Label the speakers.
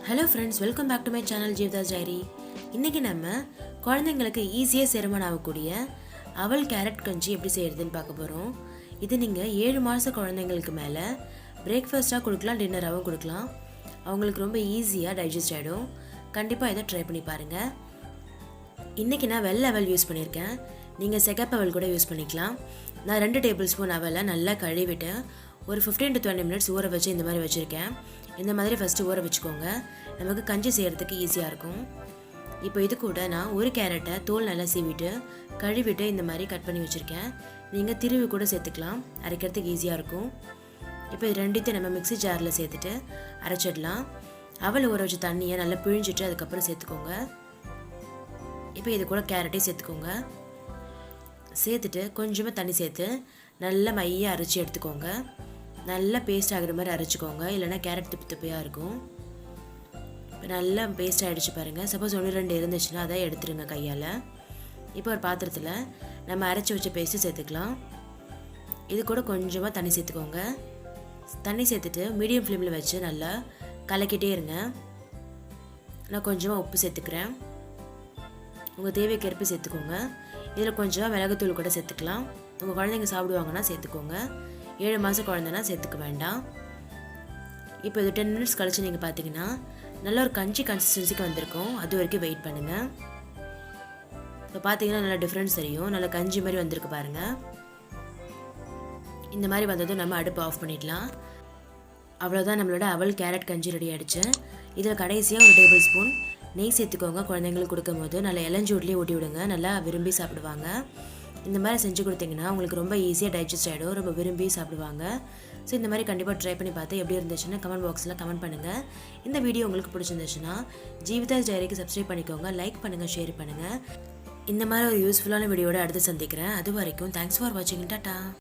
Speaker 1: Hello friends, welcome back to my channel Jeevda's Diary. இன்னைக்கு நம்ம குழந்தைங்களுக்கு ஈஸியா செரிமானம் ஆகக்கூடிய அவல் கேரட் கஞ்சி எப்படி செய்யறதுன்னு பார்க்க போறோம். இது நீங்க 7 மாச குழந்தைங்களுக்கு மேல பிரேக்ஃபாஸ்டா கொடுக்கலாம், டின்னராவும் கொடுக்கலாம். அவங்களுக்கு ரொம்ப ஈஸியா டைஜஸ்ட் ஆயிடும். கண்டிப்பா இத ட்ரை பண்ணி பாருங்க. இன்னைக்கு நான் வெள்ளை அவல் யூஸ் பண்ணிருக்கேன். நீங்க சிகப்பு அவல் கூட யூஸ் பண்ணிக்கலாம். நான் 2 டேபிள்ஸ்பூன் அவலை நல்லா கழுவிட்டு ஒரு 15 to 20 minutes ஊற வச்சு இந்த மாதிரி வச்சிருக்கேன். இந்த மாதிரி ஃபர்ஸ்ட் ஊற வச்சுக்கோங்க. நமக்கு கஞ்சி செய்யறதுக்கு ஈஸியா இருக்கும். இப்போ இது கூட நான் ஒரு கேரட்டை தோல் நல்லா சீவிட்டு கழுவிட்டு இந்த மாதிரி கட் பண்ணி வச்சிருக்கேன். நீங்க திருவி கூட சேர்த்துக்கலாம். அரைக்கிறதுக்கு ஈஸியா இருக்கும். இப்போ இது ரெண்டையும் நம்ம மிக்ஸி ஜார்ல சேர்த்துட்டு அரைச்சிடலாம். அவல் ஊற வச்ச தண்ணியை நல்லா பிழிஞ்சிட்டு அதுக்கப்புறம் சேர்த்துக்கோங்க. இப்போ இது கூட கேரட்டையும் சேர்த்துக்கோங்க. சேர்த்துட்டு கொஞ்சமாக தண்ணி சேர்த்து நல்லா மையாக அரைச்சி எடுத்துக்கோங்க. நல்லா பேஸ்ட் ஆகிற மாதிரி அரைச்சிக்கோங்க, இல்லைனா கேரட் திப்பு திப்பையாக இருக்கும். இப்போ நல்லா பேஸ்ட் ஆகிடுச்சு பாருங்கள். சப்போஸ் 1-2 இருந்துச்சுன்னா அதை எடுத்துருங்க கையால். இப்போ ஒரு பாத்திரத்தில் நம்ம அரைச்சி வச்ச பேஸ்ட்டு சேர்த்துக்கலாம். இது கூட கொஞ்சமாக தண்ணி சேர்த்துக்கோங்க. தண்ணி சேர்த்துட்டு மீடியம் ஃப்ளேமில் வச்சு நல்லா கலக்கிட்டே இருங்க. நான் கொஞ்சமாக உப்பு சேர்த்துக்கிறேன். உங்கள் தேவைக்கேற்ப சேர்த்துக்கோங்க. இதில் கொஞ்சமாக மிளகுத்தூள் கூட சேர்த்துக்கலாம். உங்கள் குழந்தைங்க சாப்பிடுவாங்கன்னா சேர்த்துக்கோங்க. 7 மாத குழந்தைனா சேர்த்துக்க வேண்டாம். இப்போ இது 10 minutes கழிச்சு நீங்கள் பார்த்தீங்கன்னா நல்ல ஒரு கஞ்சி கன்சிஸ்டன்சிக்கு வந்திருக்கும். அது வரைக்கும் வெயிட் பண்ணுங்கள். இப்போ பார்த்தீங்கன்னா நல்லா டிஃப்ரென்ஸ் தெரியும். நல்லா கஞ்சி மாதிரி வந்திருக்கு பாருங்கள். இந்த மாதிரி வந்ததும் நம்ம அடுப்பு ஆஃப் பண்ணிடலாம். அவ்வளோதான், நம்மளோட அவல் கேரட் கஞ்சி ரெடி ஆகிடுச்சு. இதில் கடைசியாக ஒரு டேபிள் ஸ்பூன் நெய் சேர்த்துக்கோங்க. குழந்தைங்களுக்கு கொடுக்கும் போது நல்லா இளஞ்சூட்லேயே ஊட்டி விடுங்க. நல்லா விரும்பி சாப்பிடுவாங்க. இந்த மாதிரி செஞ்சு கொடுத்தீங்கன்னா உங்களுக்கு ரொம்ப ஈஸியாக டைஜஸ்ட் ஆகிடும். ரொம்ப விரும்பி சாப்பிடுவாங்க. ஸோ இந்த மாதிரி கண்டிப்பாக ட்ரை பண்ணி பார்த்து எப்படி இருந்துச்சுன்னா கமெண்ட் பாக்ஸில் கமெண்ட் பண்ணுங்கள். இந்த வீடியோ உங்களுக்கு பிடிச்சிருந்துச்சுன்னா ஜீவிதாஸ் டைரிக்கு சப்ஸ்கிரைப் பண்ணிக்கோங்க. லைக் பண்ணுங்கள், ஷேர் பண்ணுங்கள். இந்த மாதிரி ஒரு யூஸ்ஃபுல்லான வீடியோட அடுத்து சந்திக்கிறேன். அது வரைக்கும் தேங்க்ஸ் ஃபார் வாட்சிங். டாடா.